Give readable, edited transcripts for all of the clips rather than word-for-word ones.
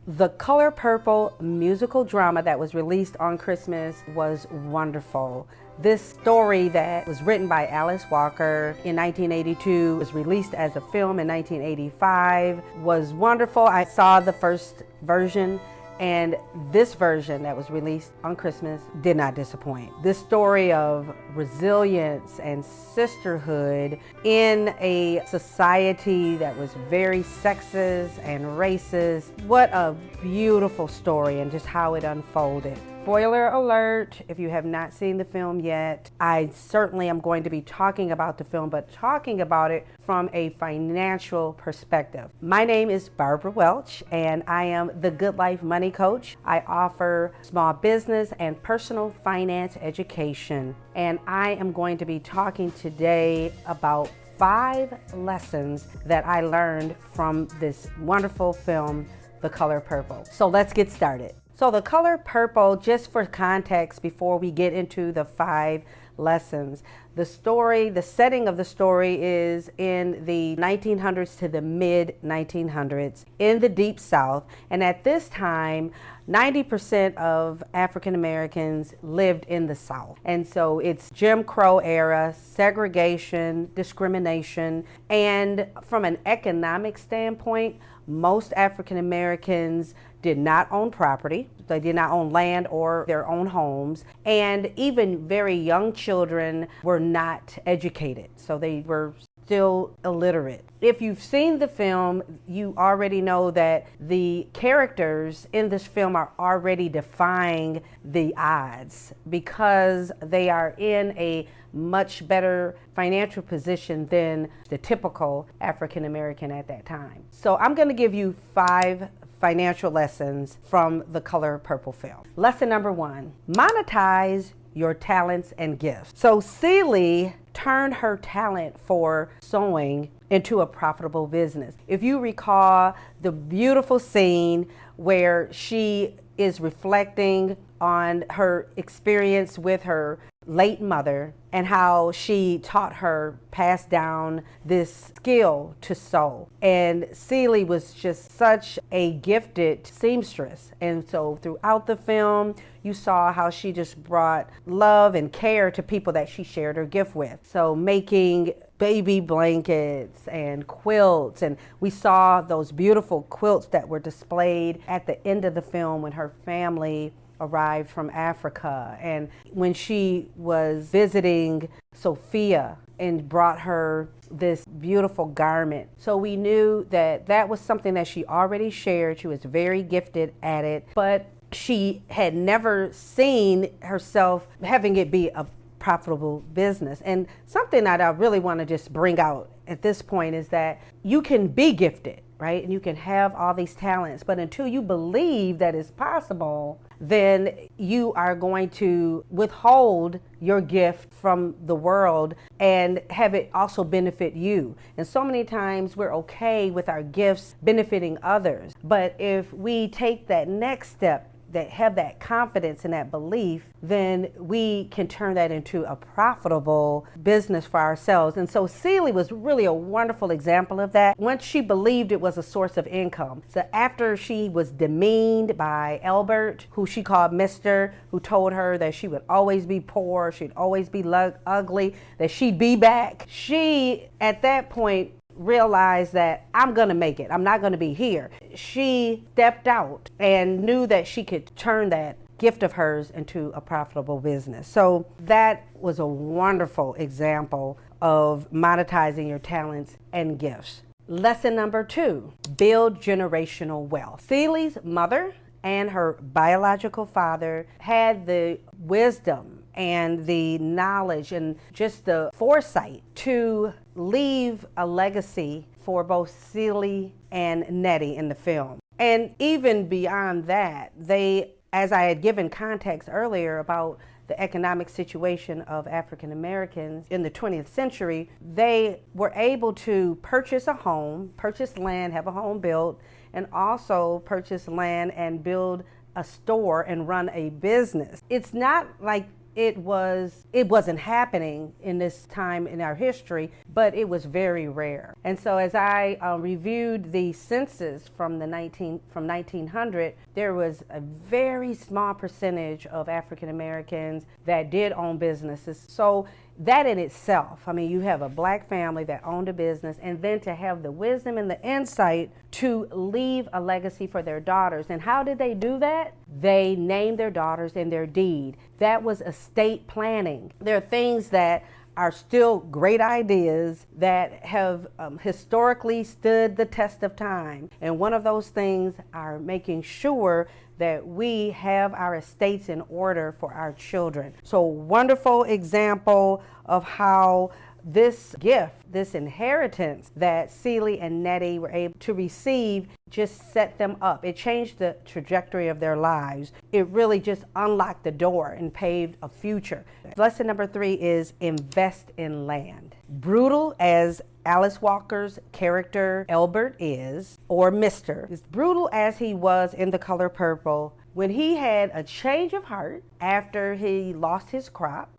The Color Purple musical drama that was released on Christmas was wonderful. This story that was written by Alice Walker in 1982 was released as a film in 1985 was wonderful. I saw the first version, and this version that was released on Christmas did not disappoint. This story of resilience and sisterhood in a society that was very sexist and racist. What a beautiful story, and just how it unfolded. Spoiler alert, if you have not seen the film yet, I certainly am going to be talking about the film, but talking about it from a financial perspective. My name is Barbara Welch, and I am the Good Life Money Coach. I offer small business and personal finance education, and I am going to be talking today about 5 lessons that I learned from this wonderful film, The Color Purple. So let's get started. So The Color Purple, just for context before we get into the 5 lessons, the setting of the story is in the 1900s to the mid 1900s in the Deep South. And at this time, 90% of African Americans lived in the South. And so it's Jim Crow era, segregation, discrimination, and from an economic standpoint, most African Americans did not own property. They did not own land or their own homes. And even very young children were not educated. So they were still illiterate. If you've seen the film, you already know that the characters in this film are already defying the odds because they are in a much better financial position than the typical African American at that time. So I'm going to give you 5 financial lessons from The Color Purple film. Lesson number 1, monetize your talents and gifts. So Celie turned her talent for sewing into a profitable business. If you recall the beautiful scene where she is reflecting on her experience with her late mother and how she taught her, passed down this skill to sew. And Celie was just such a gifted seamstress. And so throughout the film, you saw how she just brought love and care to people that she shared her gift with. So making baby blankets and quilts, and we saw those beautiful quilts that were displayed at the end of the film when her family arrived from Africa, and when she was visiting Sophia and brought her this beautiful garment. So we knew that that was something that she already shared. She was very gifted at it, but she had never seen herself having it be a profitable business. And something that I really want to just bring out at this point is that you can be gifted, right? And you can have all these talents, but until you believe that it's possible, then you are going to withhold your gift from the world and have it also benefit you. And so many times we're okay with our gifts benefiting others. But if we take that next step, that have that confidence and that belief, then we can turn that into a profitable business for ourselves. And so Celie was really a wonderful example of that. Once she believed it was a source of income. So after she was demeaned by Albert, who she called Mr., who told her that she would always be poor, she'd always be ugly, that she'd be back, she at that point realized that I'm gonna make it. I'm not gonna be here. She stepped out and knew that she could turn that gift of hers into a profitable business. So that was a wonderful example of monetizing your talents and gifts. Lesson number 2, build generational wealth. Celie's mother and her biological father had the wisdom and the knowledge and just the foresight to leave a legacy for both Celie and Nettie in the film. And even beyond that, they, as I had given context earlier about the economic situation of African Americans in the 20th century, they were able to purchase a home, purchase land, have a home built, and also purchase land and build a store and run a business. It's not like it wasn't happening in this time in our history, but it was very rare. And so as I reviewed the census from 1900, there was a very small percentage of African Americans that did own businesses. So that in itself, I mean, you have a black family that owned a business, and then to have the wisdom and the insight to leave a legacy for their daughters. And how did they do that? They named their daughters in their deed. That was estate planning. There are things that are still great ideas that have historically stood the test of time. And one of those things are making sure that we have our estates in order for our children. So wonderful example of how this gift, this inheritance that Celie and Nettie were able to receive just set them up. It changed the trajectory of their lives. It really just unlocked the door and paved a future. Lesson number 3 is invest in land. Brutal as Alice Walker's character Albert is, or Mr., as brutal as he was in The Color Purple, when he had a change of heart after he lost his crop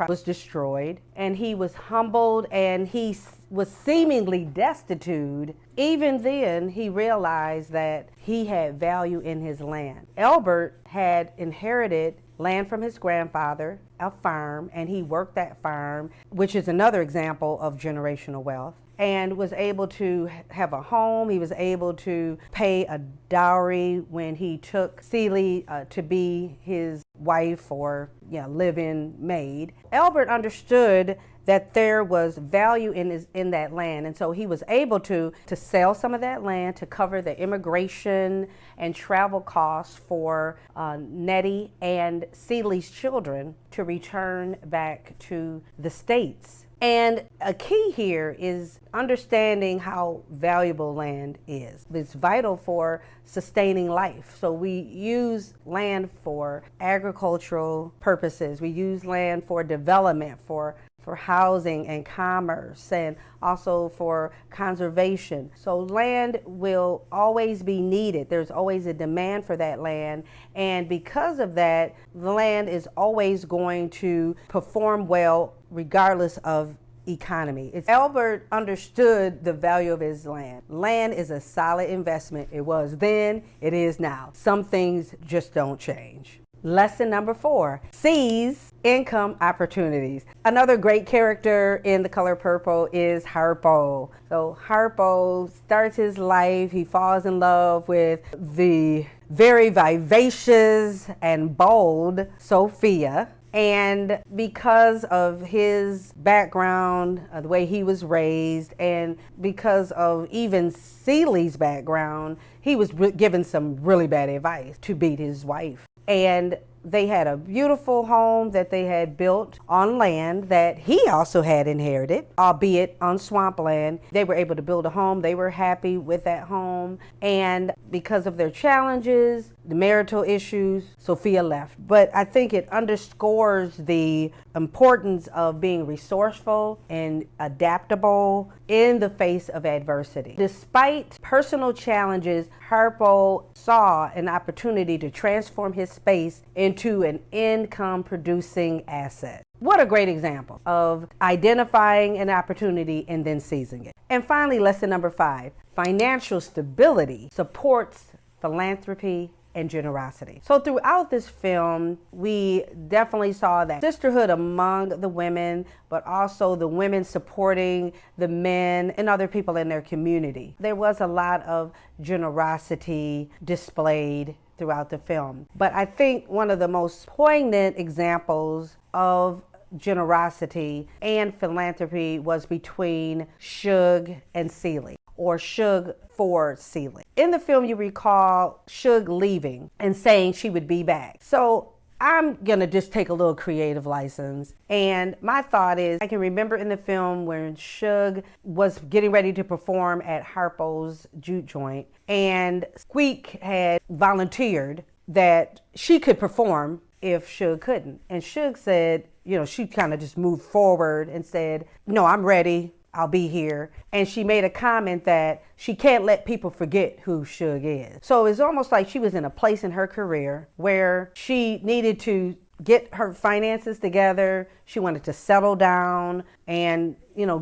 was destroyed, and he was humbled and he was seemingly destitute, even then he realized that he had value in his land. Albert had inherited land from his grandfather, a farm, and he worked that farm, which is another example of generational wealth, and was able to have a home. He was able to pay a dowry when he took Celie to be his wife or live-in maid. Albert understood that there was value in that land, and so he was able to sell some of that land to cover the immigration and travel costs for Nettie and Celie's children to return back to the States. And a key here is understanding how valuable land is. It's vital for sustaining life. So we use land for agricultural purposes. We use land for development, for housing and commerce, and also for conservation. So land will always be needed. There's always a demand for that land. And because of that, the land is always going to perform well regardless of economy. Albert understood the value of his land. Land is a solid investment. It was then, it is now. Some things just don't change. Lesson number 4, seize income opportunities. Another great character in The Color Purple is Harpo. So Harpo starts his life, he falls in love with the very vivacious and bold Sophia. And because of his background, the way he was raised, and because of even Celie's background, he was given some really bad advice to beat his wife. And they had a beautiful home that they had built on land that he also had inherited, albeit on swampland. They were able to build a home. They were happy with that home. And because of their challenges, the marital issues, Sophia left. But I think it underscores the importance of being resourceful and adaptable in the face of adversity. Despite personal challenges, Harpo saw an opportunity to transform his space into an income-producing asset. What a great example of identifying an opportunity and then seizing it. And finally, lesson number 5, financial stability supports philanthropy and generosity. So throughout this film, we definitely saw that sisterhood among the women, but also the women supporting the men and other people in their community. There was a lot of generosity displayed throughout the film. But I think one of the most poignant examples of generosity and philanthropy was between Shug and Celie, or Shug for Celie. In the film, you recall Shug leaving and saying she would be back. So I'm gonna just take a little creative license. And my thought is, I can remember in the film when Shug was getting ready to perform at Harpo's juke joint, and Squeak had volunteered that she could perform if Shug couldn't. And Shug said, she kind of just moved forward and said, no, I'm ready. I'll be here. And she made a comment that she can't let people forget who Shug is. So it's almost like she was in a place in her career where she needed to get her finances together. She wanted to settle down and,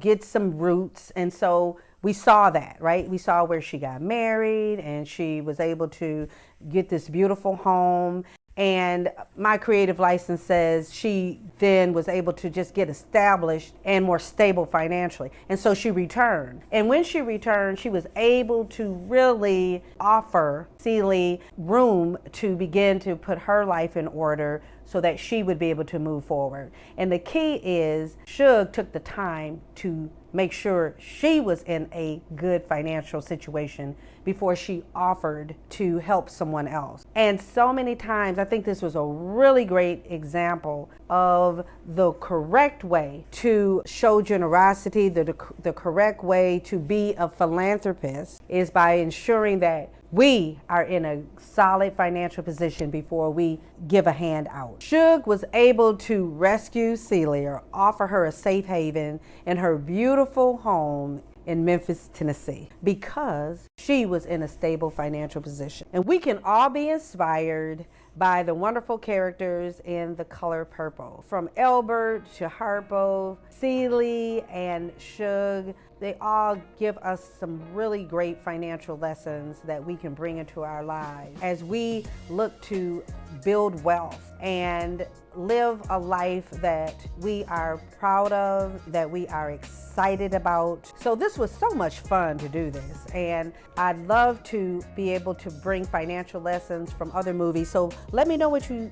get some roots. And so we saw that, right? We saw where she got married and she was able to get this beautiful home. And my creative license says she then was able to just get established and more stable financially. And so she returned. And when she returned, she was able to really offer Celie room to begin to put her life in order so that she would be able to move forward. And the key is Shug took the time to make sure she was in a good financial situation before she offered to help someone else. And so many times, I think this was a really great example of the correct way to show generosity, the correct way to be a philanthropist is by ensuring that we are in a solid financial position before we give a hand out. Shug was able to rescue Celie, or offer her a safe haven in her beautiful home in Memphis, Tennessee, because she was in a stable financial position. And we can all be inspired by the wonderful characters in The Color Purple. From Albert to Harpo, Celie and Shug, they all give us some really great financial lessons that we can bring into our lives as we look to build wealth and live a life that we are proud of, that we are excited about. So this was so much fun to do this, and I'd love to be able to bring financial lessons from other movies. So let me know what you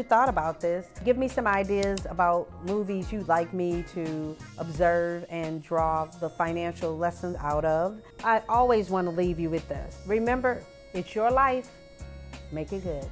thought about this. Give me some ideas about movies you'd like me to observe and draw the financial lessons out of. I always want to leave you with this. Remember, it's your life. Make it good.